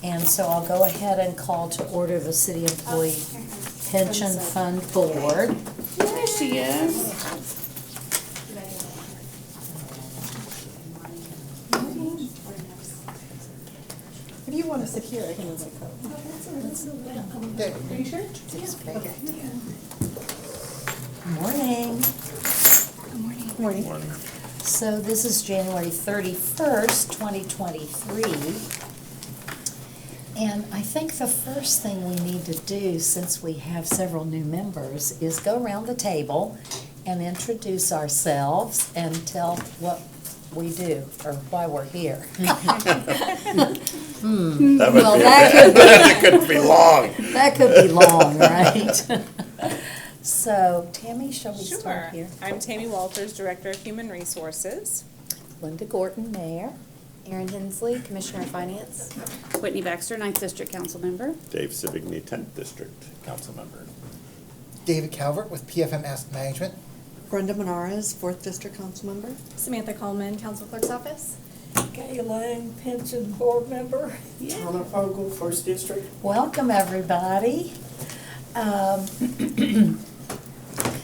And so I'll go ahead and call to order the City Employee Pension Fund Board. There she is. If you want to sit here, I can move my coat. There. Are you sure? That's great. Morning. Good morning. So this is January 31st, 2023. And I think the first thing we need to do, since we have several new members, is go around the table and introduce ourselves and tell what we do or why we're here. That would Well, be, that could be- that could be long. That could be long, right? So, Tammy, shall we Sure. start here? I'm Tammy Walters, Director of Human Resources. Linda Gordon, Mayor. Erin Hensley, Commissioner of Finance. Whitney Baxter, 9th District Council Member. Dave Savigny, 10th District Council Member. David Calvert with PFM Asset Management. Brenda Menares, 4th District Council Member. Samantha Coleman, Council Clerk's Office. Kay Lang, Pension Board Member. Thomas Fogel, First District. Welcome, everybody.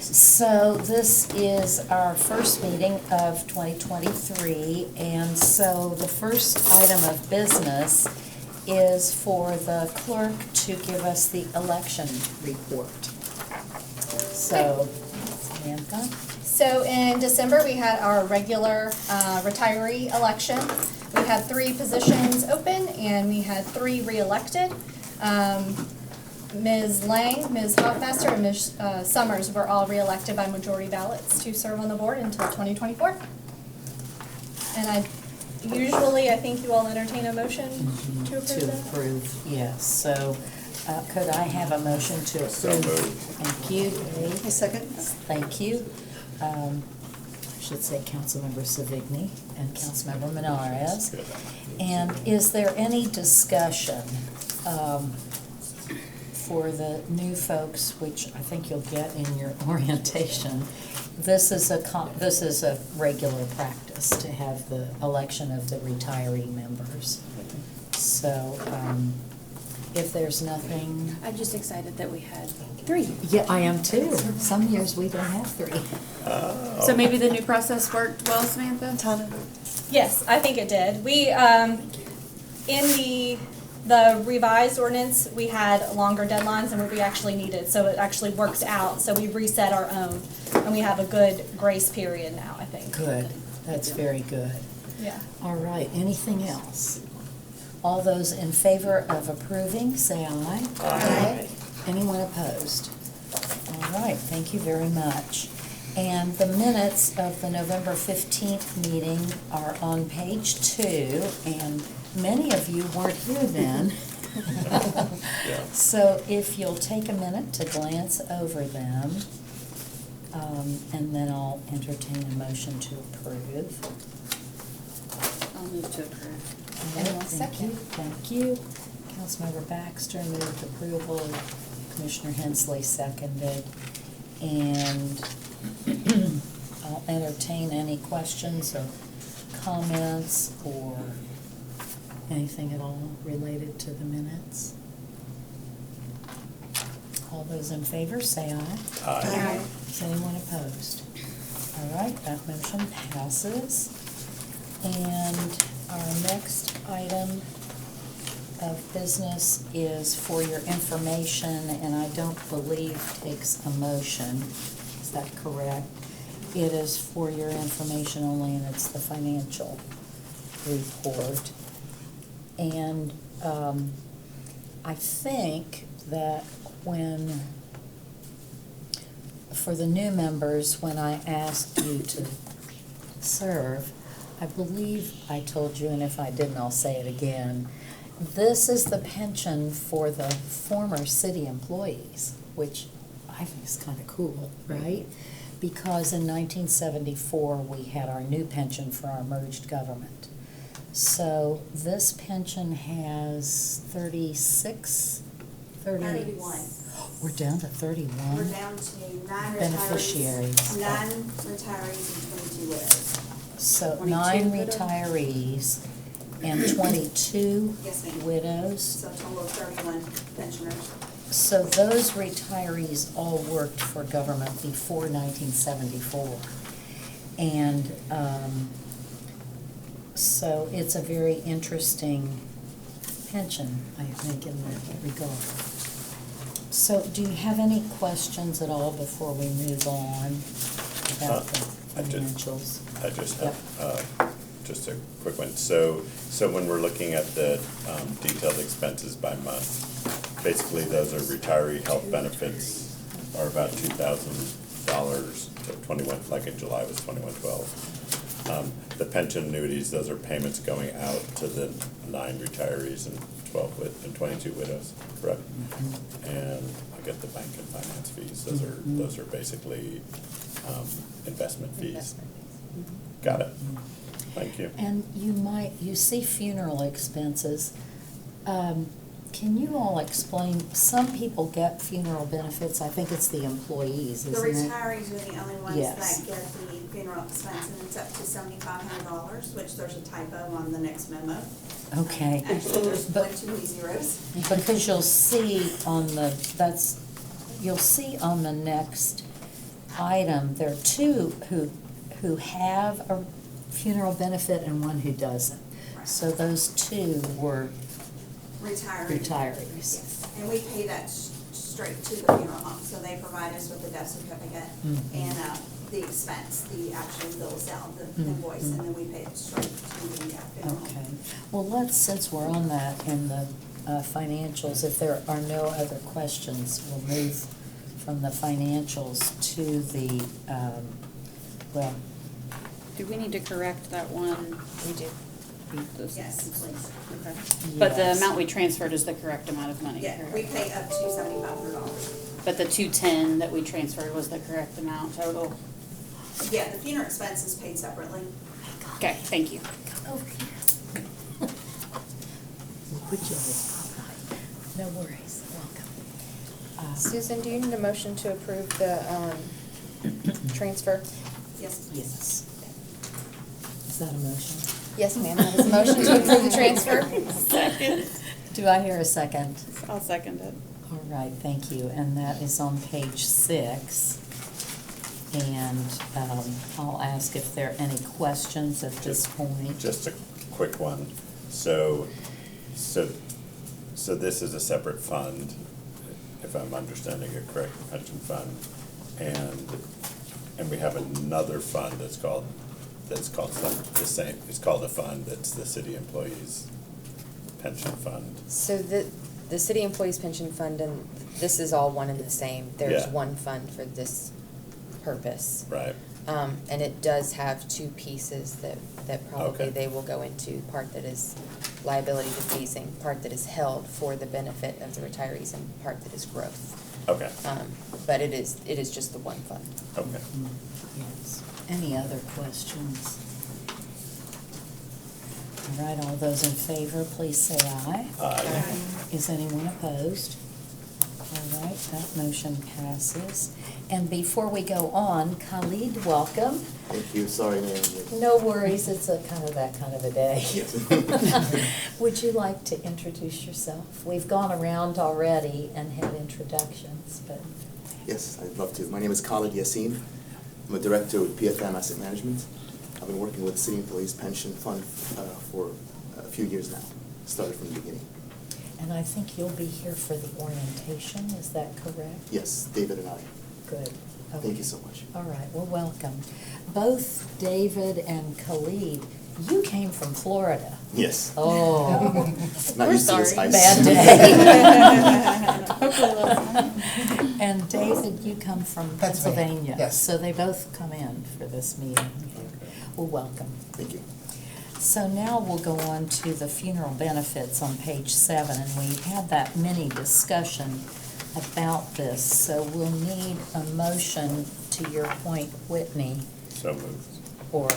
So this is our first meeting of 2023, and so the first item of business is for the clerk to give us the election report. So, Samantha? So in December, we had our regular retiree election. We had 3 positions open and we had 3 re-elected. Ms. Lang, Ms. Hoffmaster, and Ms. Summers were all re-elected by majority ballots to serve on the board until 2024. And I think you all entertain a motion to approve To that? approve, yes. So, could I have a motion to So approve? moved. Thank you, Dave. A second. Thank you. I should say Councilmember Savigny and Councilmember Menares. Good. And is there any discussion for the new folks, which I think you'll get in your orientation? This is a regular practice to have the election of the retiree members. So, if there's nothing. I'm just excited that we had 3. Yeah, I am too. Some years we don't have 3. So maybe the new process worked well, Samantha? Tana. Yes, I think it did. We, in the revised ordinance, we had longer deadlines than what we actually needed, so it actually worked out. So we reset our own, and we have a good grace period now, I think. Good, that's very good. Yeah. All right, anything else? All those in favor of approving, say aye. Aye. Anyone opposed? All right, thank you very much. And the minutes of the November 15th meeting are on page 2, and many of you weren't here then. Yeah. So if you'll take a minute to glance over them, and then I'll entertain a motion to approve. I'll move to approve. All right, And I'll second. Thank you. Councilmember Baxter moved approval, Commissioner Hensley seconded, and I'll entertain any questions or comments or anything at all related to the minutes. All those in favor, say aye. Aye. Is anyone opposed? All right, that motion passes. And our next item of business is for your information, and I don't believe takes a motion. Is that correct? It is for your information only, and it's the financial report. And I think that for the new members, when I asked you to serve, I believe I told you, and if I didn't, I'll say it again. This is the pension for the former city employees, which I think is kind of cool, right? Because in 1974, we had our new pension for our merged government. So this pension has 31. We're down to 31? We're down to 9 Beneficiaries. 9 retirees and 22 widows. So 22 9 widows? retirees and 22 Yes, ma'am. widows. So a total of 31 pensioners. So those retirees all worked for government before 1974. And so it's a very interesting pension, I think, in that regard. So do you have any questions at all before we move on about the financials? I just have, just a quick one. So when we're looking at the detailed expenses by month, basically those are retiree health benefits are about $2,000, so 21, like in July was 2112. The pension annuities, those are payments going out to the 9 retirees and 22 widows, correct? And I get the bank and finance fees, those are basically investment fees. Got it. Thank you. And you see funeral expenses. Can you all explain, some people get funeral benefits, I think it's the employees, The isn't it? retirees are the only ones Yes. that get the funeral expense, and it's up to $7,500, which there's a typo on the next memo. Okay. Actually, there's But- too many zeros. Because you'll see on the next item, there are 2 who have a funeral benefit and 1 who doesn't. Right. So those 2 were Retirees. retirees. Yes, and we pay that straight to the funeral home, so they provide us with the death certificate and the expense, the actual bills out, the invoice, and then we pay it straight to the funeral home. Okay. Well, since we're on that in the financials, if there are no other questions, we'll move from the financials to the, Do we need to correct that one? We do. Yes, please. Okay. But the Yes. amount we transferred is the correct amount of money, Yeah, we correct? pay up to $7,500. But the 210 that we transferred was the correct amount total? Yeah, the funeral expense is paid separately. Okay, thank you. No worries, welcome. Susan, do you need a motion to approve the transfer? Yes. Yes. Is that a motion? Yes, ma'am, that is a motion to approve the transfer. Second. Do I hear a second? I'll second it. All right, thank you, and that is on page 6. And I'll ask if there are any questions at this point. Just a quick one. So this is a separate fund, if I'm understanding it correct, pension fund, and we have another fund that's called the same. It's called a fund that's the city employees pension fund. So the city employees pension fund and this is all one and the same. There's Yeah. one fund for this purpose. Right. And it does have 2 pieces that probably Okay. they will go into, part that is liability defeasing, part that is held for the benefit of the retirees, and part that is growth. Okay. But it is just the one fund. Okay. Yes. Any other questions? All right, all those in favor, please say aye. Aye. Is anyone opposed? All right, that motion passes. And before we go on, Khalid, welcome. Thank you, sorry, ma'am. No worries, it's that kind of a day. Yes. Would you like to introduce yourself? We've gone around already and had introductions, but. Yes, I'd love to. My name is Khalid Yassin. I'm a director with PFM Asset Management. I've been working with the City Employees Pension Fund for a few years now. Started from the beginning. And I think you'll be here for the orientation, is that correct? Yes, David and I. Good. Thank you so much. All right, well, welcome. Both David and Khalid, you came from Florida. Yes. Oh. Not used to this ice. Bad day. And David, you come from Pennsylvania, Pennsylvania. yes. So they both come in for this meeting. Well, welcome. Thank you. So now we'll go on to the funeral benefits on page 7, and we had that mini discussion about this, so we'll need a motion, to your point, Whitney, So moved. or,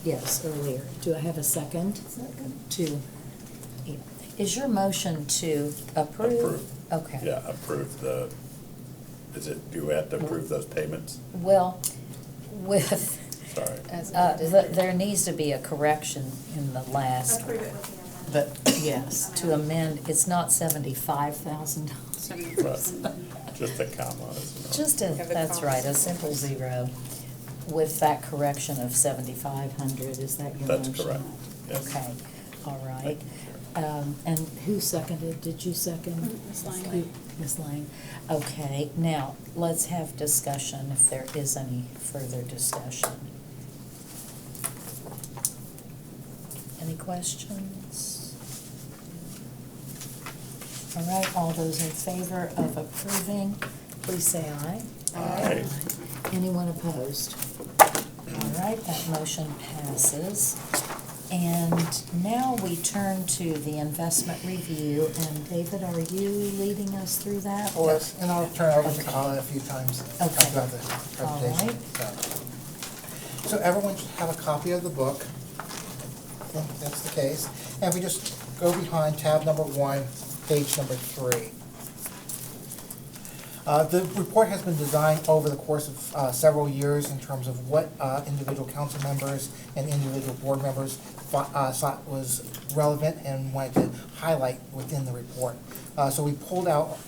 yes, earlier. Do I have a second? Second. Is your motion to approve? Approve. Okay. Yeah, approve do we have to approve those payments? Well, with, Sorry. As there needs to be a correction in the last. Approve it with the But yes, to amend, it's not $75,000. Right. Just a comma, isn't it? Just a, Have the that's right, a commas. simple zero with that correction of 7,500, is that your motion? That's correct, yes. Okay, all right. And who seconded, did you second? Ms. Lang. Who- Ms. Lang. Okay, now, let's have discussion, if there is any further discussion. Any questions? All right, all those in favor of approving, please say aye. Aye. Anyone opposed? All right, that motion passes. And now we turn to the investment review, and David, are you leading us through that? Or Yes, and I'll turn it over to Okay. Colin a few times Okay. throughout the All presentation. right. So everyone should have a copy of the book. I think that's the case. And we just go behind tab number 1, page number 3. The report has been designed over the course of several years in terms of what individual council members and individual board members thought was relevant and wanted to highlight within the report. So we pulled out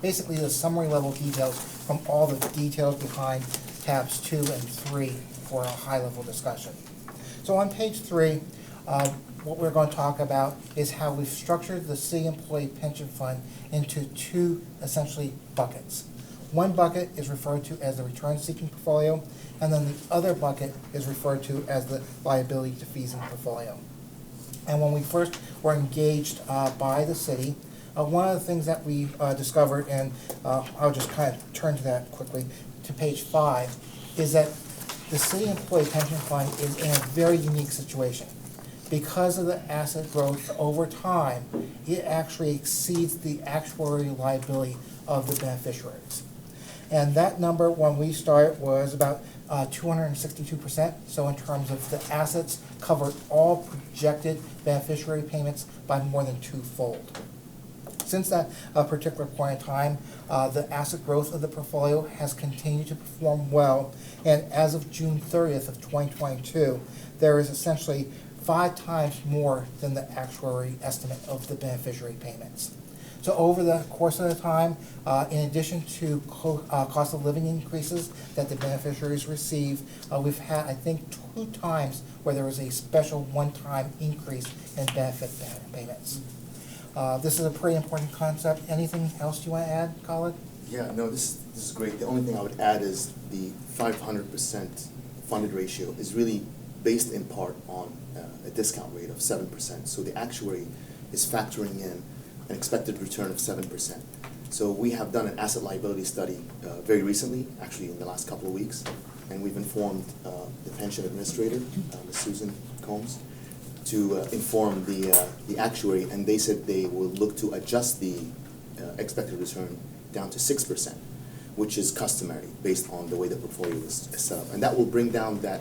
basically the summary level details from all the details behind tabs 2 and 3 for a high level discussion. So on page 3, what we're going to talk about is how we've structured the city employee pension fund into 2 essentially buckets. One bucket is referred to as the return-seeking portfolio, and then the other bucket is referred to as the liability defeasing portfolio. And when we first were engaged by the city, one of the things that we discovered, and I'll just kind of turn to that quickly, to page 5, is that the city employee pension fund is in a very unique situation. Because of the asset growth over time, it actually exceeds the actuarial liability of the beneficiaries. And that number, when we started, was about 262%. So in terms of the assets, covered all projected beneficiary payments by more than 2-fold. Since that particular point in time, the asset growth of the portfolio has continued to perform well. And as of June 30th of 2022, there is essentially 5 times more than the actuary estimate of the beneficiary payments. So over the course of the time, in addition to cost of living increases that the beneficiaries receive, we've had, I think, 2 times where there was a special one-time increase in benefit payments. This is a pretty important concept. Anything else you want to add, Colin? Yeah, no, this is great. The only thing I would add is the 500% funded ratio is really based in part on a discount rate of 7%. So the actuary is factoring in an expected return of 7%. So we have done an asset liability study very recently, actually in the last couple of weeks, and we've informed the pension administrator, Ms. Susan Combs, to inform the actuary, and they said they will look to adjust the expected return down to 6%, which is customary based on the way the portfolio is set up. And that will bring down that,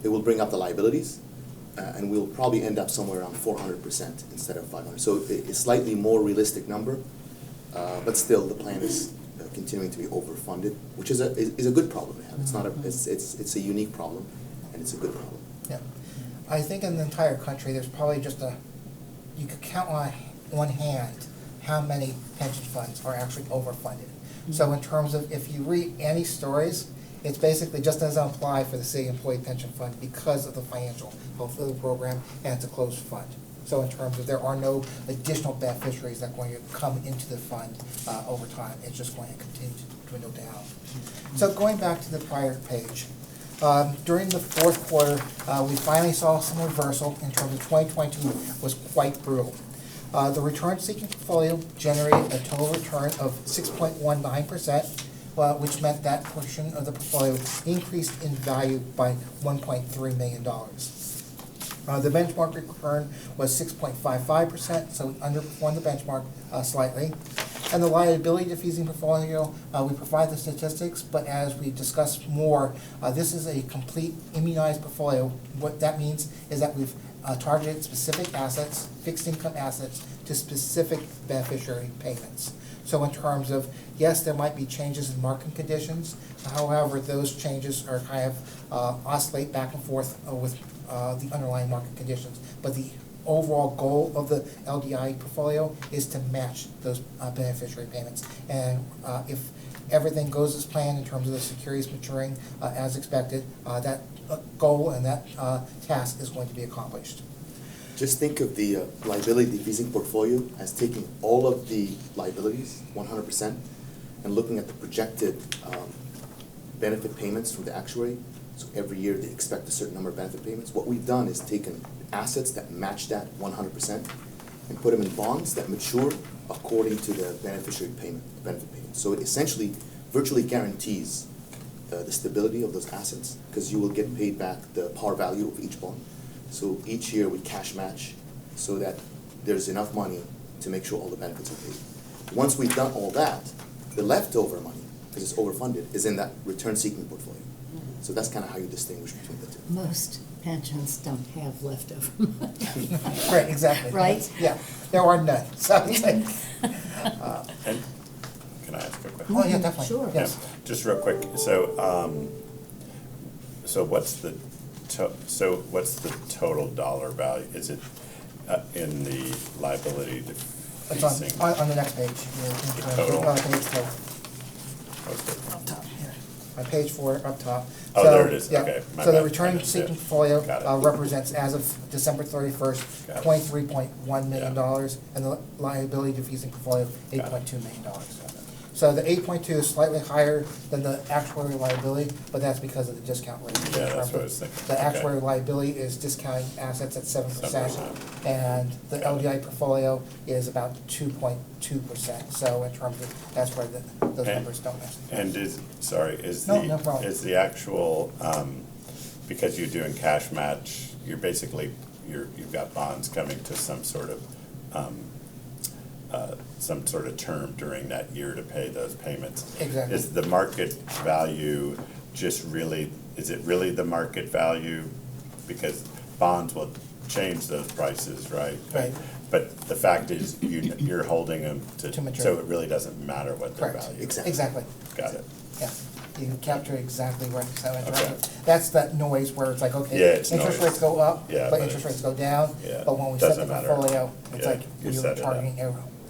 it will bring up the liabilities, and we'll probably end up somewhere around 400% instead of 500. So it's slightly more realistic number, but still the plan is continuing to be overfunded, which is a good problem to have. It's not a, it's a unique problem, and it's a good problem. Yeah. I think in the entire country, there's probably just you could count on one hand how many pension funds are actually overfunded. So in terms of, if you read any stories, it's basically just as apply for the city employee pension fund because of the financial health of the program, and it's a closed fund. So in terms of, there are no additional beneficiaries that are going to come into the fund over time. It's just going to continue to dwindle down. So going back to the prior page, during the 4th quarter, we finally saw some reversal in terms of 2022 was quite brutal. The return-seeking portfolio generated a total return of 6.19%, which meant that portion of the portfolio increased in value by $1.3 million. The benchmark return was 6.55%, so it underperformed the benchmark slightly. And the liability defeasing portfolio, we provide the statistics, but as we discuss more, this is a complete immunized portfolio. What that means is that we've targeted specific assets, fixed income assets, to specific beneficiary payments. So in terms of, yes, there might be changes in market conditions, however, those changes are kind of oscillate back and forth with the underlying market conditions. But the overall goal of the LDI portfolio is to match those beneficiary payments. And if everything goes as planned in terms of the securities maturing as expected, that goal and that task is going to be accomplished. Just think of the liability decreasing portfolio as taking all of the liabilities, 100%, and looking at the projected benefit payments from the actuary. So every year they expect a certain number of benefit payments. What we've done is taken assets that match that 100% and put them in bonds that mature according to the benefit payment. So it essentially virtually guarantees the stability of those assets, because you will get paid back the par value of each bond. So each year we cash match so that there's enough money to make sure all the benefits are paid. Once we've done all that, the leftover money, because it's overfunded, is in that return-seeking portfolio. So that's kind of how you distinguish between the two. Most pensions don't have leftover money. Right, exactly. Right? Yeah, there are none, so it's like, And can I ask a question? oh, yeah, definitely, Sure. yes. Yeah, just real quick, so what's the total dollar value? Is it in the liability It's decreasing? on the next page. total? Page 4. Okay. Up top, here. On page 4, up top. Oh, So, there it is. yeah, Okay, my so the bad. return-seeking Yeah. portfolio Got it. represents, as of December 31st, Got it. $23.1 million, Yeah. and the liability decreasing portfolio, Got it. $8.2 million. So the 8.2 is slightly higher than the actuary liability, but that's because of the discount rate. Yeah, that's what I was thinking. The Okay. actuary liability is discounting assets at 7%, 7%. and the Got it. LDI portfolio is about 2.2%. So in terms of, that's where those And- numbers don't necessarily. And is No problem. is the actual, because you're doing cash match, you're basically, you've got bonds coming to some sort of term during that year to pay those payments. Exactly. Is the market value just really, is it really the market value? Because bonds will change those prices, right? Right. But the fact is, you're holding them To so maturity. it really doesn't matter what their Correct. value is. Exactly. Got it. Yeah, you can capture exactly right, so in terms Okay. of, that's that noise where it's like, okay, Yeah, it's interest noise. rates go up, Yeah, but but interest it's- rates go down. yeah, But when we set the doesn't matter. portfolio, it's Yeah, like you you're set it up. targeting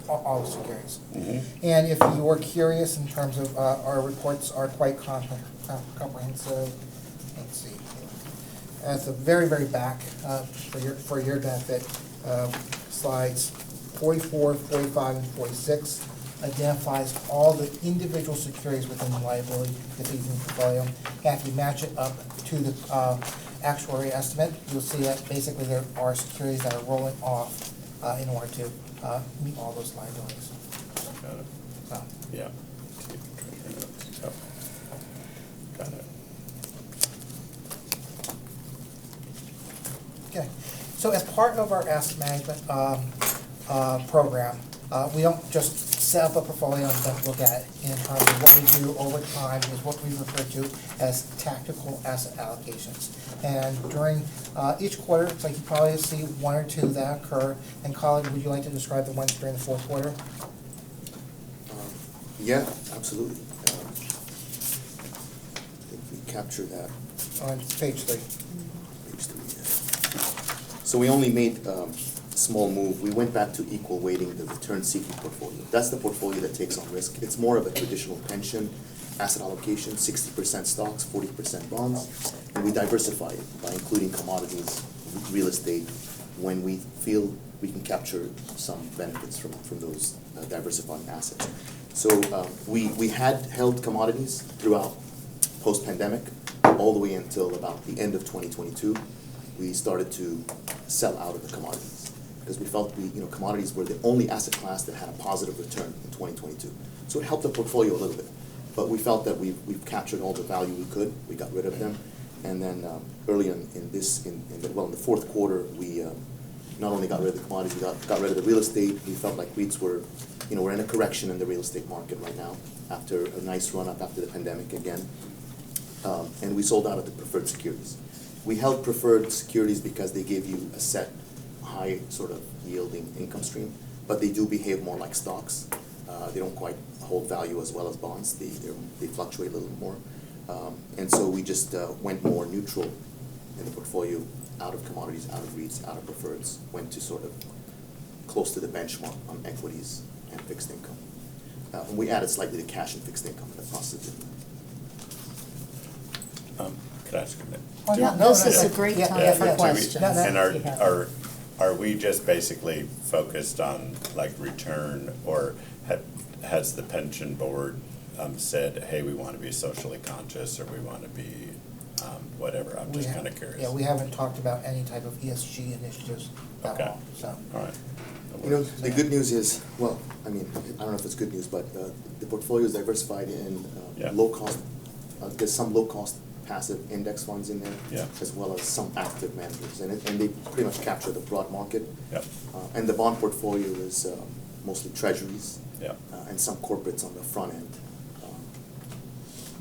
all the securities. Mhm. And if you were curious in terms of, our reports are quite comprehensive. Let's see. At the very, very back, for your benefit, slides 44, 45, and 46 identifies all the individual securities within the liability decreasing portfolio. And if you match it up to the actuary estimate, you'll see that basically there are securities that are rolling off in order to meet all those liabilities. Got it. So, Yeah. Oh. Got it. okay. So as part of our asset management program, we don't just set up a portfolio and then look at it. In terms of what we do over time is what we refer to as tactical asset allocations. And during each quarter, it's like you probably see one or two that occur. And Colin, would you like to describe the ones during the fourth quarter? Yeah, absolutely. I think we captured that. On page 3. Page 3, yeah. So we only made a small move. We went back to equal weighting the return-seeking portfolio. That's the portfolio that takes on risk. It's more of a traditional pension asset allocation, 60% stocks, 40% bonds. And we diversify it by including commodities, real estate, when we feel we can capture some benefits from those diversifying assets. So we had held commodities throughout post-pandemic, all the way until about the end of 2022. We started to sell out of the commodities because we felt commodities were the only asset class that had a positive return in 2022. So it helped the portfolio a little bit, but we felt that we've captured all the value we could. We got rid of them, and then early in the fourth quarter, we not only got rid of the commodities, we got rid of the real estate. We felt like REITs were, we're in a correction in the real estate market right now after a nice run up after the pandemic again. And we sold out of the preferred securities. We held preferred securities because they give you a set, high sort of yielding income stream, but they do behave more like stocks. They don't quite hold value as well as bonds. They fluctuate a little more. And so we just went more neutral in the portfolio out of commodities, out of REITs, out of preferreds, went to sort of close to the benchmark on equities and fixed income. And we added slightly to cash and fixed income in the process. Could I ask a minute? Oh, yeah, No, this is no, a great yeah, time yeah, for yeah. questions. No, no. And if you have are we just basically focused on like return, or has the pension board said, hey, we want to be socially conscious, or we want to be whatever? I'm just kind of curious. Yeah, we haven't talked about any type of ESG initiatives at Okay. all, so. All right. You know, the good news is, well, I mean, I don't know if it's good news, but the portfolio is diversified in Yeah. low cost, there's some low cost passive index funds in there. Yeah. As well as some active managers, and they pretty much capture the broad market. Yep. And the bond portfolio is mostly treasuries. Yep. And some corporates on the front end.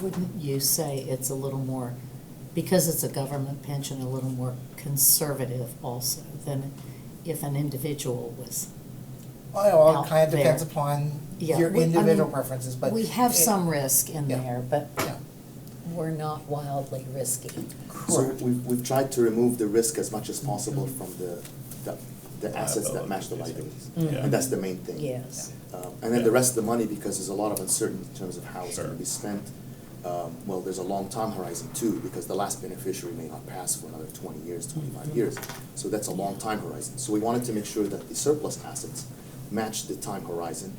Wouldn't you say it's a little more, because it's a government pension, a little more conservative also than if an individual was? Well, Out it kind of depends there. upon Yeah, your I individual mean, preferences, but. We have it- some risk in yeah. there, but Yeah. we're not wildly risky. So we've tried to remove the risk as much as possible from the assets that match the Liabilities. liabilities. Yeah. And that's the main thing. Yes. And then the rest of the money, because there's a lot of uncertainty in terms of how it's gonna be spent, well, there's a long time horizon too, because the last beneficiary may not pass for another 20 years, 25 years. So that's a long time horizon. So we wanted to make sure that the surplus assets match the time horizon,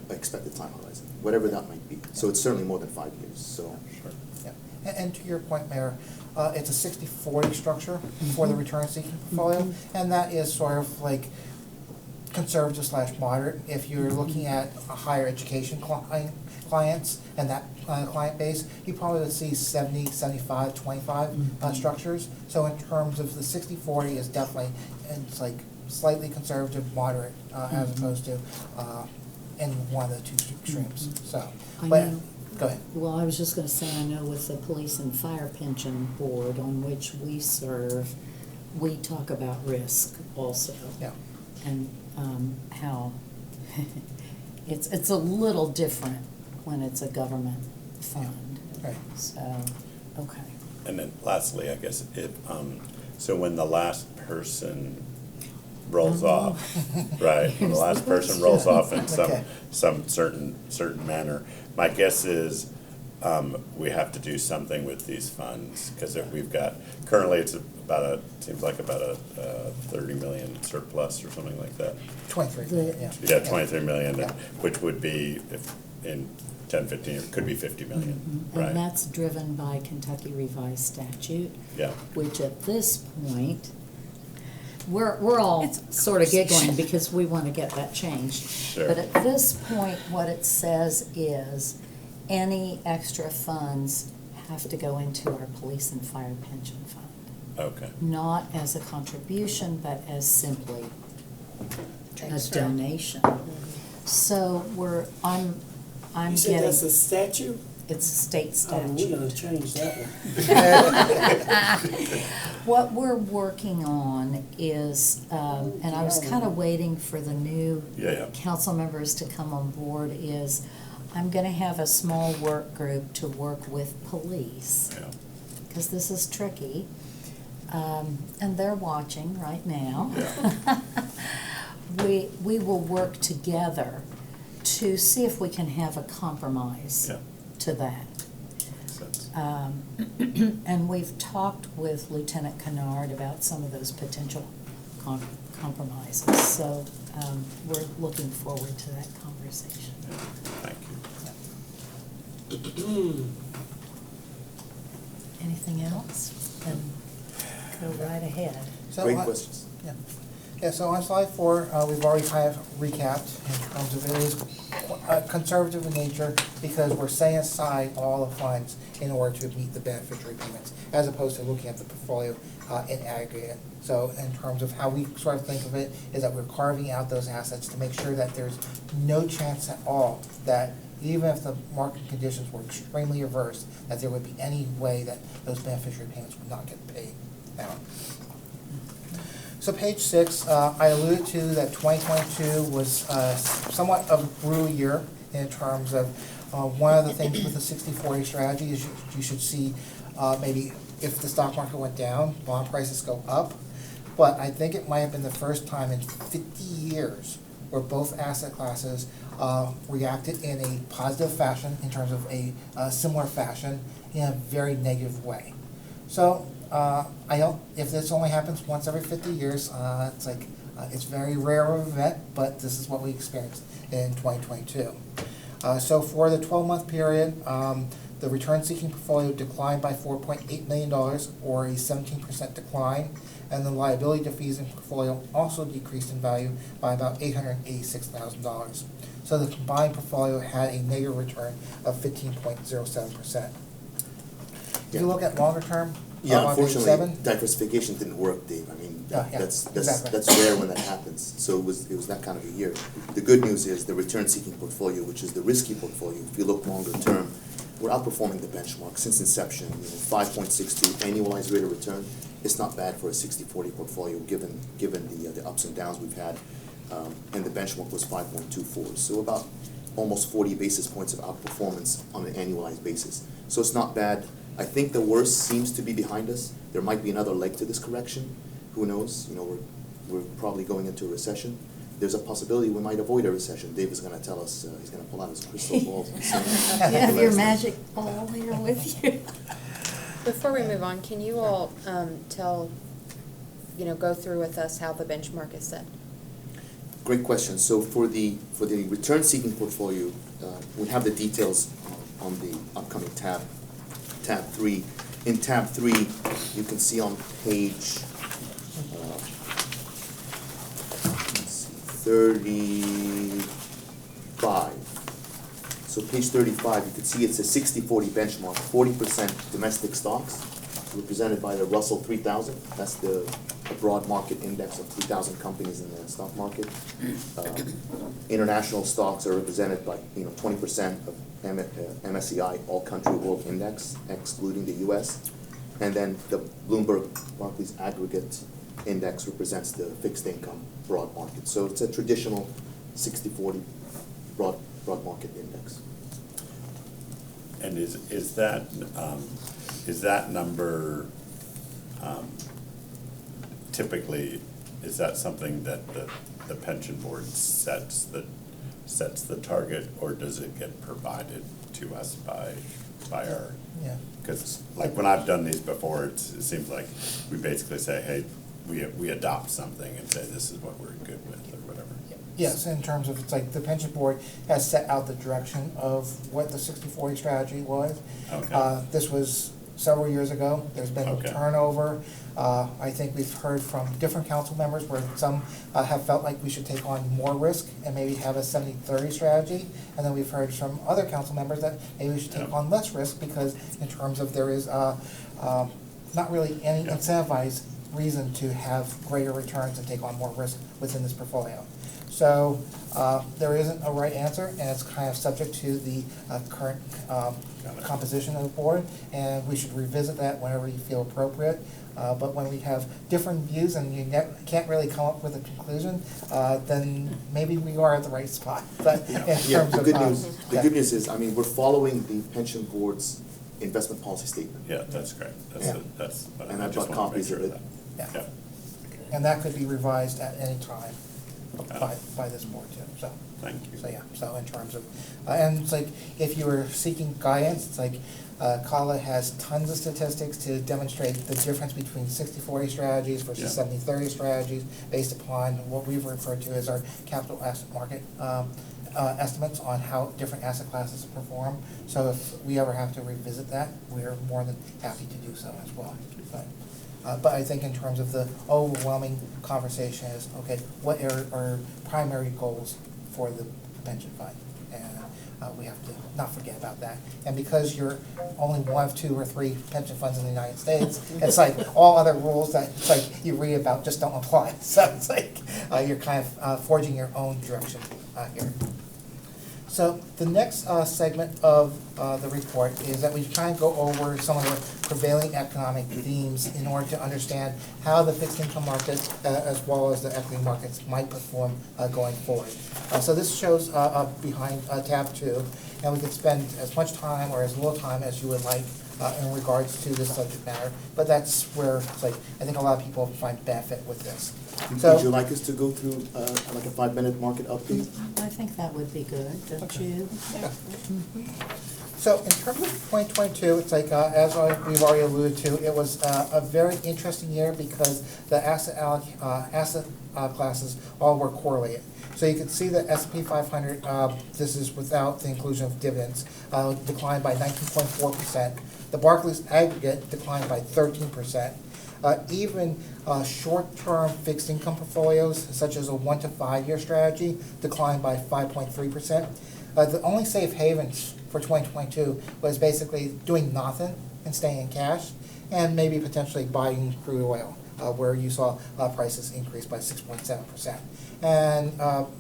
expected time horizon, whatever that might be. So it's certainly more than 5 years, so. Sure. Yeah. And to your point, Mayor, it's a 60-40 structure for the return-seeking portfolio, and that is sort of like conservative / moderate. If you're looking at a higher education clients and that client base, you probably would see 70, 75, 25 structures. So in terms of the 60-40 is definitely, it's like slightly conservative, moderate, as opposed to in one of the two extremes, so. I But, know. go ahead. Well, I was just gonna say, I know with the Police and Fire Pension Board on which we serve, we talk about risk also. Yeah. And how it's a little different when it's a government fund. Right. So, okay. And then lastly, I guess, so when the last person rolls off, right, when the last person rolls off in Okay. some certain manner, my guess is, we have to do something with these funds, because we've got, currently it's seems like about a 30 million surplus or something like that. 23, yeah. Yeah, 23 million, Yeah. which would be, if in 10, 15, it could be 50 million, right? And that's driven by Kentucky Revised Statute, Yeah, which at this point, we're all sort of giggling because we want to get that changed. Sure. But at this point, what it says is any extra funds have to go into our police and fire pension fund. okay, Not as a contribution, but as simply a Transfer. donation. So I'm You said getting, that's a statute? it's a state Oh, we're statute. gonna change that one. What we're working on is, and I was kind of waiting for the new Yeah. council members to come on board, is I'm gonna have a small work group to work with police, yeah, because this is tricky. And they're watching right now. yeah, We will work together to see if we can have a compromise yeah, to that. makes sense. And we've talked with Lieutenant Kennard about some of those potential compromises. So we're looking forward to that conversation. Yeah, thank you. Anything else? Then go right ahead. So Great on- questions. Yeah. Yeah, so on slide 4, we've already kind of recapped in terms of it is conservative in nature because we're setting aside all the funds in order to meet the beneficiary payments, as opposed to looking at the portfolio in aggregate. So in terms of how we sort of think of it, is that we're carving out those assets to make sure that there's no chance at all that even if the market conditions were extremely adverse, that there would be any way that those beneficiary payments would not get paid out. So page 6, I alluded to that 2022 was somewhat of a brutal year in terms of one of the things with the 60-40 strategy is you should see maybe if the stock market went down, bond prices go up. But I think it might have been the first time in 50 years where both asset classes reacted in a positive fashion, in terms of a similar fashion, in a very negative way. So I don't, if this only happens once every 50 years, it's like, it's very rare of an event, but this is what we experienced in 2022. So for the 12-month period, the return-seeking portfolio declined by $4.8 million, or a 17% decline, and the liability defeasing portfolio also decreased in value by about $886,000. So the combined portfolio had a negative return of 15.07%. If you look at longer term, Yeah, on page unfortunately, 7, diversification didn't work, Dave. I mean, Yeah, that's exactly. rare when that happens. So it was that kind of a year. The good news is the return-seeking portfolio, which is the risky portfolio, if you look longer term, we're outperforming the benchmark since inception. 5.62 annualized rate of return. It's not bad for a 60-40 portfolio, given the ups and downs we've had. And the benchmark was 5.24. So about almost 40 basis points of outperformance on an annualized basis. So it's not bad. I think the worst seems to be behind us. There might be another leg to this correction. Who knows? We're probably going into a recession. There's a possibility we might avoid a recession. Dave is going to tell us, he's going to pull out his crystal ball. You have your magic ball here with you. Before we move on, can you all go through with us how the benchmark is set? Great question. So for the return-seeking portfolio, we have the details on the upcoming tab 3. In tab 3, you can see on page 35. So page 35, you can see it's a 60-40 benchmark, 40% domestic stocks, represented by the Russell 3000. That's the broad market index of 3,000 companies in the stock market. International stocks are represented by 20% of MSCI All Country World Index, excluding the U.S. And then the Bloomberg Barclays Aggregate Index represents the fixed income broad market. So it's a traditional 60-40 broad market index. And is that number typically, is that something that the pension board sets the target, or does it get provided to us by our? Yeah. Because like when I've done these before, it seems like we basically say, hey, we adopt something and say this is what we're good with or whatever. Yes, in terms of, it's like the pension board has set out the direction of what the 60-40 strategy was. Okay. This was several years ago. There's been Okay. turnover. I think we've heard from different council members where some have felt like we should take on more risk and maybe have a 70-30 strategy. And then we've heard from other council members that maybe we should take on less risk, because in terms of there is not really any incentivized reason to have greater returns and take on more risk within this portfolio. So there isn't a right answer, and it's kind of subject to the current composition of the board, and we should revisit that whenever you feel appropriate. But when we have different views and you can't really come up with a conclusion, then maybe we are at the right spot. But in terms of The good news is, I mean, we're following the pension board's investment policy statement. Yeah, that's great. And I I've just got want to make copies sure of of it. that. Yeah. Yeah. And that could be revised at any time by this board too, so. Thank you. So, yeah, so in terms of, and it's like, if you were seeking guidance, it's like, Kala has tons of statistics to demonstrate the difference between 60-40 strategies versus Yeah. 70-30 strategies, based upon what we've referred to as our capital asset market estimates on how different asset classes perform. So if we ever have to revisit that, we're more than happy to do so as well. But I think in terms of the overwhelming conversation is, okay, what are our primary goals for the pension fund? And we have to not forget about that. And because you're only one of 2 or 3 pension funds in the United States, it's like all other rules that it's like you read about just don't apply. So it's like you're kind of forging your own direction here. So the next segment of the report is that we kind of go over some of the prevailing economic themes in order to understand how the fixed income market as well as the equity markets might perform going forward. So this shows behind tab 2, and we could spend as much time or as little time as you would like in regards to this subject matter, but that's where, it's like, I think a lot of people find benefit with this. So- Would you like us to go through like a 5-minute market update? I think that would be good, don't you? So in terms of 2022, it's like, we've already alluded to, it was a very interesting year because the asset classes all were correlated. So you can see the S&P 500, this is without the inclusion of dividends, declined by 19.4%. The Barclays aggregate declined by 13%. Even short-term fixed income portfolios, such as a 1 to 5 year strategy, declined by 5.3%. The only safe havens for 2022 was basically doing nothing and staying in cash, and maybe potentially buying crude oil, where you saw prices increase by 6.7%. And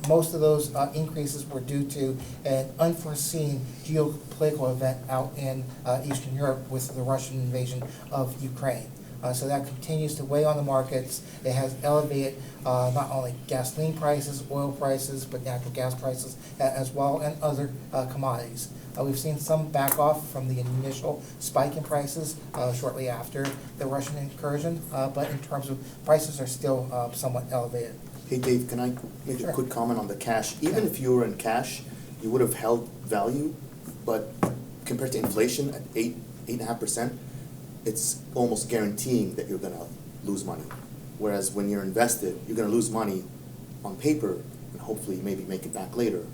most of those increases were due to an unforeseen geopolitical event out in Eastern Europe with the Russian invasion of Ukraine. So that continues to weigh on the markets. It has elevated not only gasoline prices, oil prices, but natural gas prices as well, and other commodities. We've seen some back off from the initial spike in prices shortly after the Russian incursion, but in terms of prices are still somewhat elevated. Hey Dave, can I make Sure. a quick comment on the cash? Even if you were in cash, you would have held value, but compared to inflation at 8.5%, it's almost guaranteeing that you're gonna lose money. Whereas when you're invested, you're gonna lose money on paper and hopefully maybe make it back later.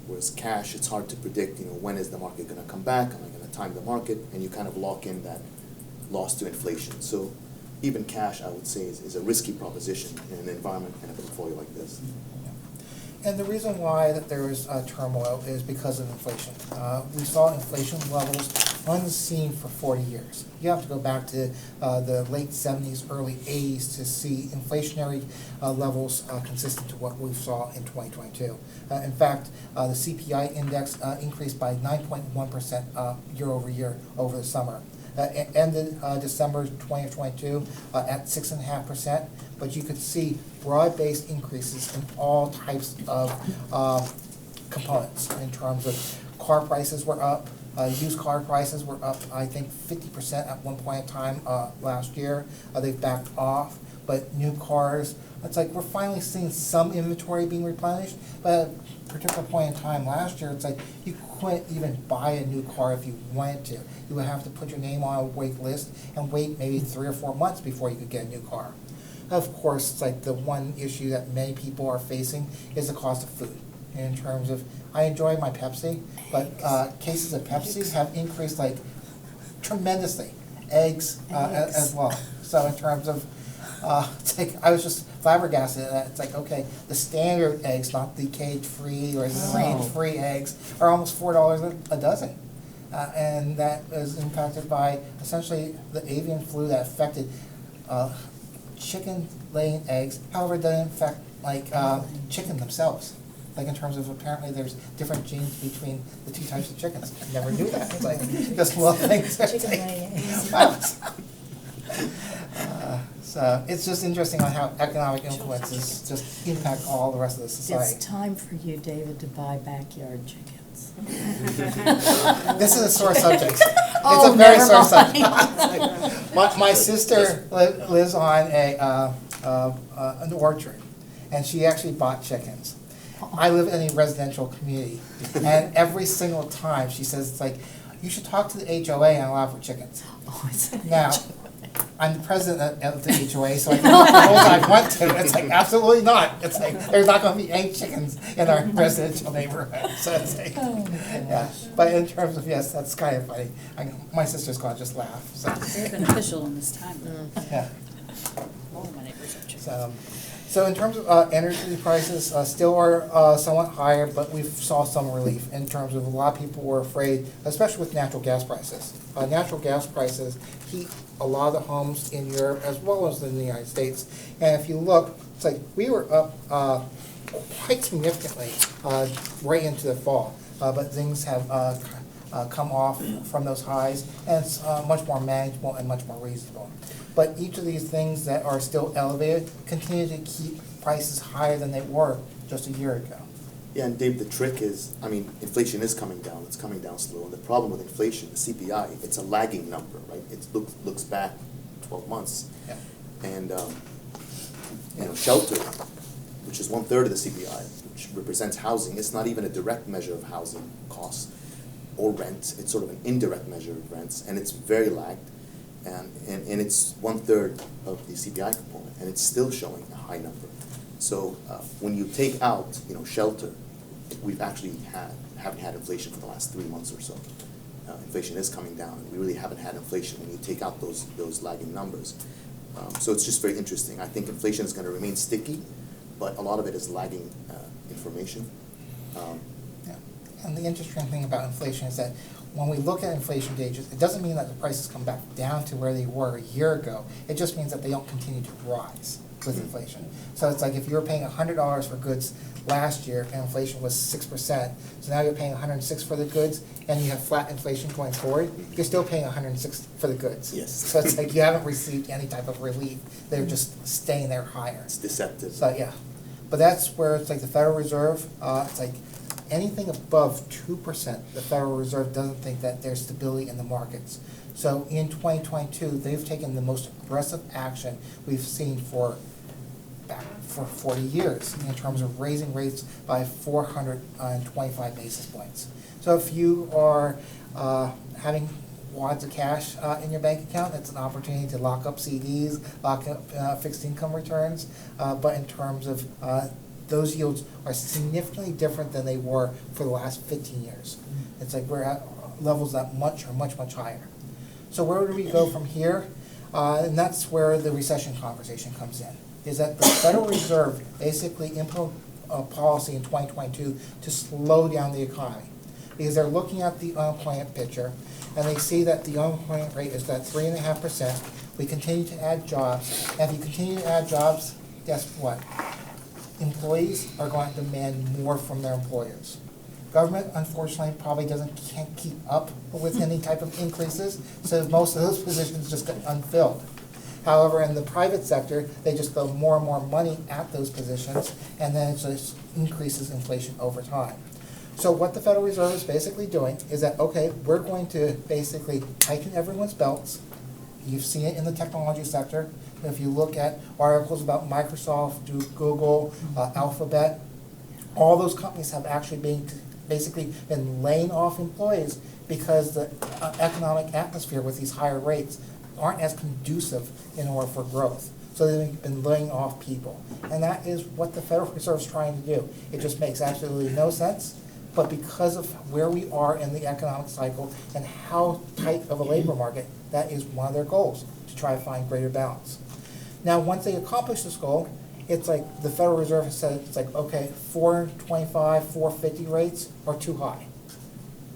Whereas cash, it's hard to predict, when is the market gonna come back? Am I gonna time the market? And you kind of lock in that loss to inflation. So even cash, I would say, is a risky proposition in an environment and a portfolio like this. And the reason why that there is turmoil is because of inflation. We saw inflation levels unseen for 40 years. You have to go back to the late 70s, early 80s to see inflationary levels consistent to what we saw in 2022. In fact, the CPI index increased by 9.1% year over year over the summer. Ended December 2022 at 6.5%, but you could see broad-based increases in all types of components. In terms of car prices were up, used car prices were up, I think 50% at one point in time last year. They've backed off, but new cars, it's like we're finally seeing some inventory being replenished, but at a particular point in time last year, it's like you couldn't even buy a new car if you wanted to. You would have to put your name on a wait list and wait maybe 3 or 4 months before you could get a new car. Of course, it's like the one issue that many people are facing is the cost of food. In terms of, I enjoy my Pepsi, but cases of Pepsi have increased like tremendously. Eggs as well. So in terms of, it's like, I was just flabbergasted at that. It's like, okay, the standard eggs, not the cage-free or the grain-free eggs, are almost $4 a dozen. And that is impacted by essentially the avian flu that affected chicken laying eggs. However, it doesn't affect like chicken themselves. Like in terms of apparently there's different genes between the two types of chickens. I never knew that. It's like just little things. Chicken laying eggs. Wow. So it's just interesting on how economic influences just impact all the rest of the society. It's time for you, David, to buy backyard chickens. This is a sore subject. Oh, It's a very never sore mind. subject. My sister lives on an orchard, and she actually bought chickens. I live in a residential community, and every single time she says, it's like, you should talk to the HOA and allow for chickens. Oh, it's an Now, I'm the president of the HOA, so I can make the rules I want to. It's like, absolutely not. It's like, there's not gonna be any chickens in our residential neighborhood, so it's like, Oh, my yeah. But in terms of, yes, that's kind of funny. My sister's gonna just laugh, so, Very beneficial in this time. yeah. All of my neighbors have chickens. So in terms of energy prices, still are somewhat higher, but we saw some relief in terms of a lot of people were afraid, especially with natural gas prices. Natural gas prices heat a lot of the homes in Europe as well as in the United States. And if you look, it's like we were up quite significantly right into the fall, but things have come off from those highs, and it's much more manageable and much more reasonable. But each of these things that are still elevated continue to keep prices higher than they were just a year ago. Yeah, and Dave, the trick is, I mean, inflation is coming down, it's coming down slow, and the problem with inflation, the CPI, it's a lagging number, right? It looks back 12 months. Yeah. And, you know, shelter, which is 1/3 of the CPI, which represents housing, it's not even a direct measure of housing costs or rent, it's sort of an indirect measure of rents, and it's very lagged, and it's 1/3 of the CPI component, and it's still showing a high number. So when you take out, you know, shelter, we've actually haven't had inflation for the last 3 months or so. Inflation is coming down. We really haven't had inflation when you take out those lagging numbers. So it's just very interesting. I think inflation is going to remain sticky, but a lot of it is lagging information. Yeah. And the interesting thing about inflation is that when we look at inflation gauges, it doesn't mean that the prices come back down to where they were a year ago. It just means that they don't continue to rise with inflation. So it's like if you were paying $100 for goods last year and inflation was 6%, so now you're paying $106 for the goods and you have flat inflation going forward, you're still paying $106 for the goods. Yes. So it's like you haven't received any type of relief. They're just staying there higher. It's deceptive. So, yeah. But that's where it's like the Federal Reserve, it's like anything above 2%, the Federal Reserve doesn't think that there's stability in the markets. So in 2022, they've taken the most aggressive action we've seen for 40 years in terms of raising rates by 425 basis points. So if you are having wads of cash in your bank account, it's an opportunity to lock up CDs, lock up fixed income returns, but in terms of those yields are significantly different than they were for the last 15 years. It's like we're at levels that are much higher. So where do we go from here? And that's where the recession conversation comes in, is that the Federal Reserve basically implemented a policy in 2022 to slow down the economy, because they're looking at the unemployment picture, and they see that the unemployment rate is at 3.5%. We continue to add jobs, and if you continue to add jobs, guess what? Employees are going to demand more from their employers. Government, unfortunately, probably can't keep up with any type of increases, so most of those positions just get unfilled. However, in the private sector, they just throw more and more money at those positions, and then it just increases inflation over time. So what the Federal Reserve is basically doing is that, okay, we're going to basically tighten everyone's belts. You've seen it in the technology sector. If you look at articles about Microsoft, Google, Alphabet, all those companies have actually basically been laying off employees because the economic atmosphere with these higher rates aren't as conducive in order for growth. So they've been laying off people. And that is what the Federal Reserve is trying to do. It just makes absolutely no sense. But because of where we are in the economic cycle and how tight of a labor market, that is one of their goals, to try to find greater balance. Now, once they accomplish this goal, it's like the Federal Reserve has said, it's like, okay, 4.25, 4.50 rates are too high.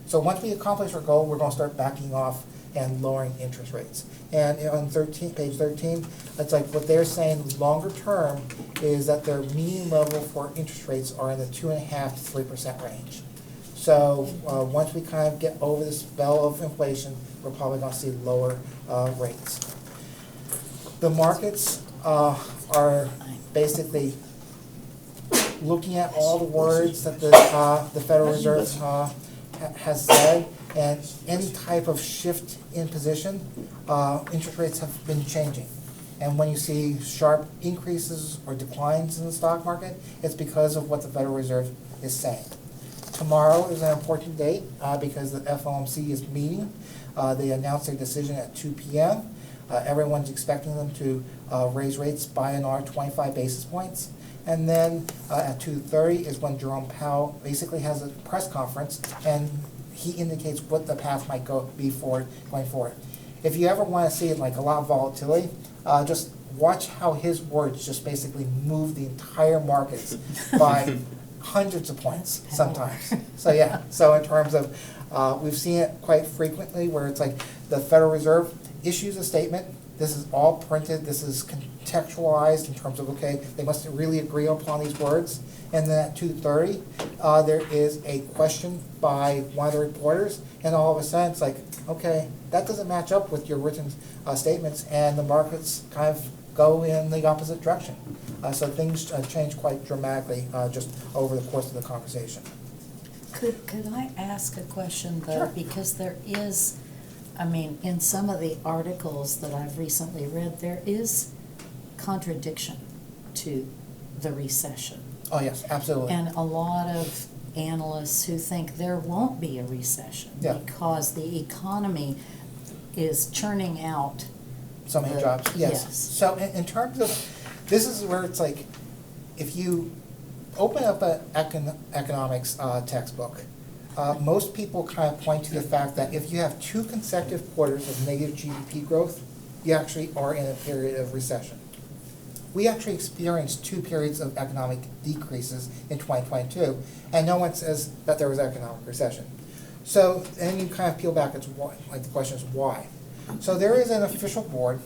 So once we accomplish our goal, we're going to start backing off and lowering interest rates. And on page 13, it's like what they're saying longer term is that their median level for interest rates are in the 2.5% to 3% range. So once we kind of get over this spell of inflation, we're probably going to see lower rates. The markets are basically looking at all the words that the Federal Reserve has said, and any type of shift in position, interest rates have been changing. And when you see sharp increases or declines in the stock market, it's because of what the Federal Reserve is saying. Tomorrow is an important date because the FOMC is meeting. They announced their decision at 2 p.m. Everyone's expecting them to raise rates by another 25 basis points. And then at 2:30 is when Jerome Powell basically has a press conference, and he indicates what the path might be going forward. If you ever want to see like a lot of volatility, just watch how his words just basically move the entire markets by hundreds of points sometimes. So yeah, so in terms of, we've seen it quite frequently where it's like the Federal Reserve issues a statement, this is all printed, this is contextualized in terms of, okay, they must really agree upon these words. And then at 2:30, there is a question by one of the reporters, and all of a sudden it's like, okay, that doesn't match up with your written statements, and the markets kind of go in the opposite direction. So things change quite dramatically just over the course of the conversation. Could I ask a question though? Sure. Because there is, I mean, in some of the articles that I've recently read, there is contradiction to the recession. Oh, yes, absolutely. And a lot of analysts who think there won't be a recession Yeah. because the economy is churning out. So many jobs, yes. So in terms of, this is where it's like, if you open up an economics textbook, most people kind of point to the fact that if you have 2 consecutive quarters of negative GDP growth, you actually are in a period of recession. We actually experienced 2 periods of economic decreases in 2022, and no one says that there was economic recession. So then you kind of peel back, it's why, like the question is why? So there is an official board,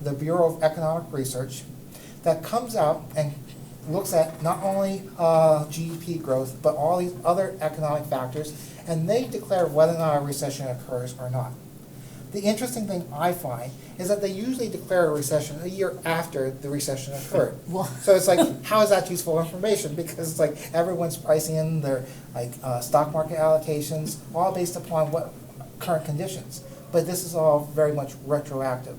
the Bureau of Economic Research, that comes out and looks at not only GDP growth, but all these other economic factors, and they declare whether or not a recession occurs or not. The interesting thing I find is that they usually declare a recession a year after the recession occurred. Well- So it's like, how is that useful information? Because it's like everyone's pricing in their stock market allocations, all based upon what current conditions. But this is all very much retroactive.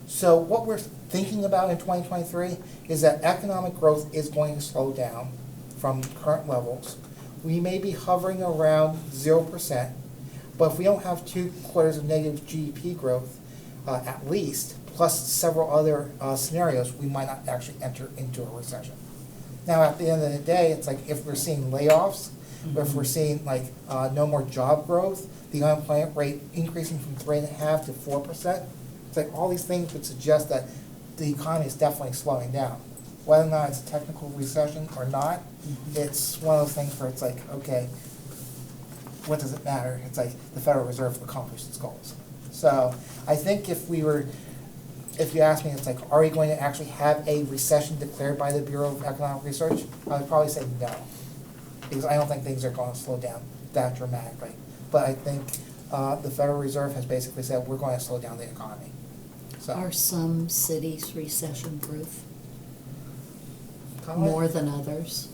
So what we're thinking about in 2023 is that economic growth is going to slow down from current levels. We may be hovering around 0%, but if we don't have 2 quarters of negative GDP growth, at least, plus several other scenarios, we might not actually enter into a recession. Now, at the end of the day, it's like if we're seeing layoffs, or if we're seeing no more job growth, the unemployment rate increasing from 3.5% to 4%, it's like all these things would suggest that the economy is definitely slowing down. Whether or not it's a technical recession or not, it's one of those things where it's like, okay, what does it matter? It's like the Federal Reserve accomplished its goals. So I think if you ask me, it's like, are we going to actually have a recession declared by the Bureau of Economic Research? I would probably say no, because I don't think things are going to slow down that dramatically. But I think the Federal Reserve has basically said we're going to slow down the economy. So Are some cities recession-proof Colin? more than others?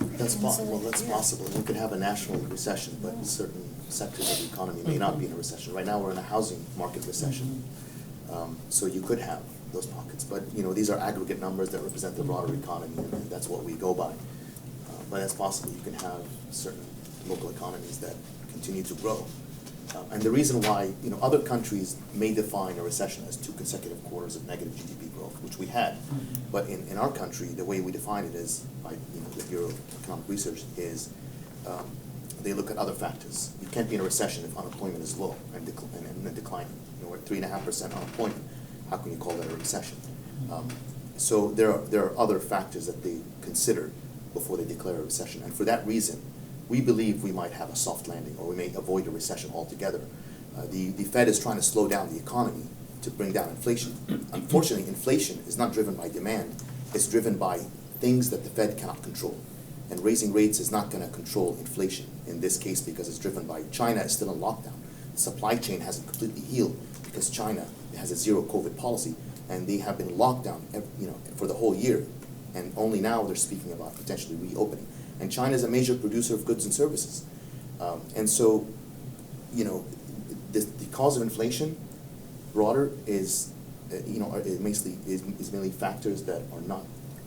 That's possible, that's possible. We could have a national recession, but certain sectors of the economy may not be in a recession. Right now, we're in a housing market recession. So you could have those pockets, but these are aggregate numbers that represent the broader economy, and that's what we go by. But it's possible you can have certain local economies that continue to grow. And the reason why, other countries may define a recession as 2 consecutive quarters of negative GDP growth, which we had. But in our country, the way we define it is, by the Bureau of Economic Research, is they look at other factors. You can't be in a recession if unemployment is low and declining. We're at 3.5% unemployment. How can you call that a recession? So there are other factors that they consider before they declare a recession. And for that reason, we believe we might have a soft landing, or we may avoid a recession altogether. The Fed is trying to slow down the economy to bring down inflation. Unfortunately, inflation is not driven by demand. It's driven by things that the Fed cannot control. And raising rates is not going to control inflation in this case, because it's driven by China is still in lockdown. The supply chain hasn't completely healed because China has a zero COVID policy, and they have been locked down for the whole year. And only now they're speaking about potentially reopening. And China is a major producer of goods and services. And so, the cause of inflation, broader, is mainly factors that are not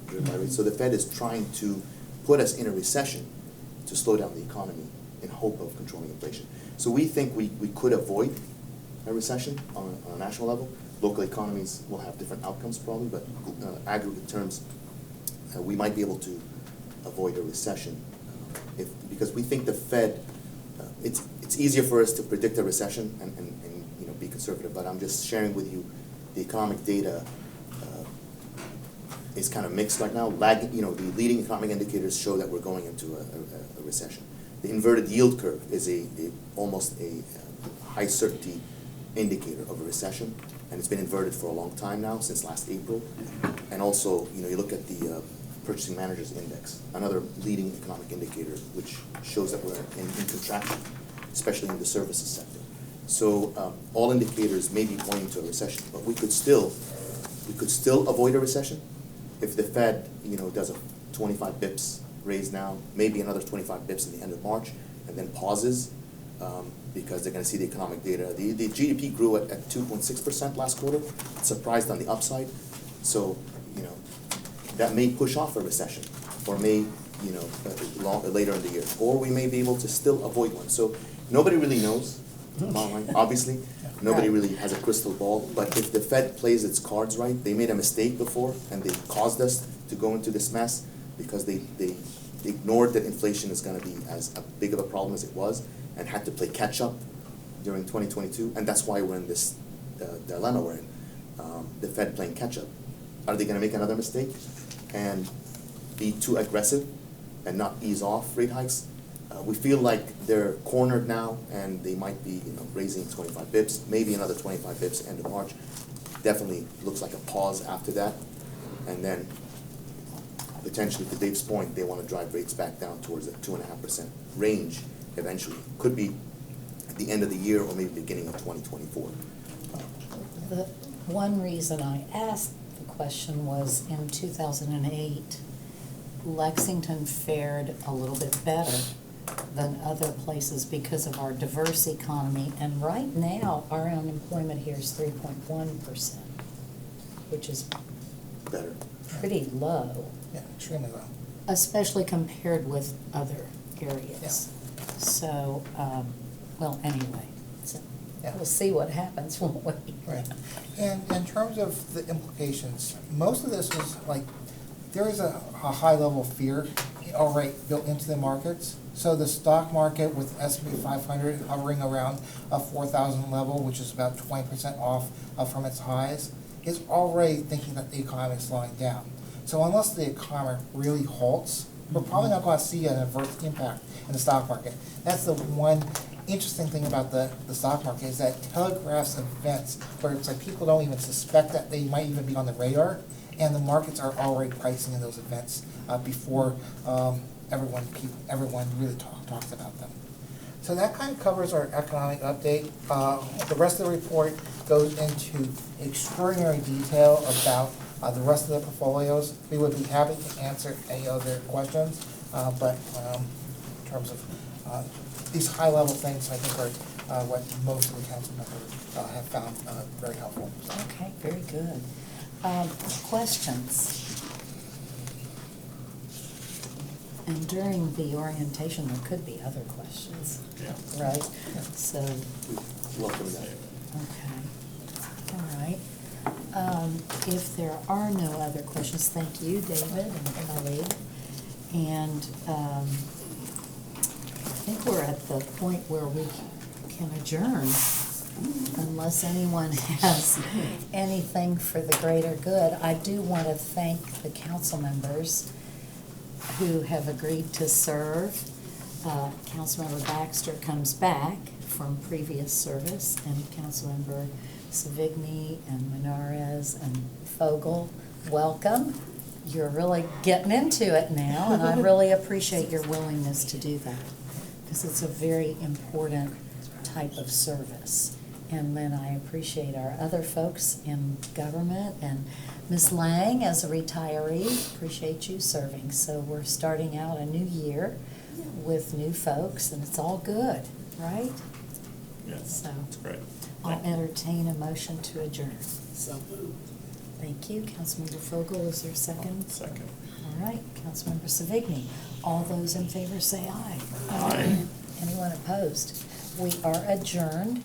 driven by rates. So the Fed is trying to put us in a recession to slow down the economy in hope of controlling inflation. So we think we could avoid a recession on a national level. Local economies will have different outcomes probably, but aggregate terms, we might be able to avoid a recession because we think the Fed, it's easier for us to predict a recession and be conservative, but I'm just sharing with you the economic data is kind of mixed right now. The leading economic indicators show that we're going into a recession. The inverted yield curve is almost a high certainty indicator of a recession, and it's been inverted for a long time now, since last April. And also, you look at the Purchasing Managers Index, another leading economic indicator, which shows that we're in contraction, especially in the services sector. So all indicators may be pointing to a recession, but we could still we could still avoid a recession if the Fed, does a 25 bips raise now, maybe another 25 bips in the end of March, and then pauses, because they're gonna see the economic data. The GDP grew at 2.6% last quarter, surprised on the upside. So, that may push off a recession, or may, later in the year. Or we may be able to still avoid one. So nobody really knows, bottom line, obviously. Nobody really has a crystal ball, but if the Fed plays its cards right, they made a mistake before, and they caused us to go into this mess because they ignored that inflation is gonna be as big of a problem as it was, and had to play catch-up during 2022, and that's why we're in this dilemma we're in, the Fed playing catch-up. Are they gonna make another mistake and be too aggressive and not ease off rate hikes? We feel like they're cornered now, and they might be, raising 25 bips, maybe another 25 bips end of March. Definitely looks like a pause after that, and then potentially, to Dave's point, they want to drive rates back down towards the 2.5% range eventually. Could be at the end of the year or maybe beginning of 2024. The one reason I asked the question was in 2008, Lexington fared a little bit better than other places because of our diverse economy, and right now, our unemployment here is 3.1%, which is Better. pretty low, Yeah, extremely low. especially compared with other areas. So, well, anyway, so Yeah. we'll see what happens, won't we? Right. And in terms of the implications, most of this was like, there is a high level of fear already built into the markets. So the stock market with S&P 500 hovering around a 4,000 level, which is about 20% off from its highs, is already thinking that the economy is slowing down. So unless the economy really halts, we're probably not going to see an adverse impact in the stock market. That's the one interesting thing about the stock market, is that it telegraphs events where it's like people don't even suspect that they might even be on the radar, and the markets are already pricing in those events before everyone really talks about them. So that kind of covers our economic update. The rest of the report goes into extraordinary detail about the rest of the portfolios. We would be happy to answer any other questions, but in terms of these high-level things, I think are what most of the council members have found very helpful. So. Okay, very good. Questions? And during the orientation, there could be other questions, Yeah. right? So, Welcome that. okay, all right. If there are no other questions, thank you, David and Kelly. And I think we're at the point where we can adjourn, unless anyone has anything for the greater good. I do want to thank the council members who have agreed to serve. Councilmember Baxter comes back from previous service, and Councilmember Savigny and Menarez and Fogel, welcome. You're really getting into it now, and I really appreciate your willingness to do that, because it's a very important type of service. And then I appreciate our other folks in government, and Ms. Lang, as a retiree, appreciate you serving. So we're starting out a new year with new folks, and it's all good, right? Yes, So that's great. I'll entertain a motion to adjourn. So moved. Thank you. Councilmember Fogel, is there a second? Second. All right, Councilmember Savigny. All those in favor say aye. Aye. Anyone opposed? We are adjourned.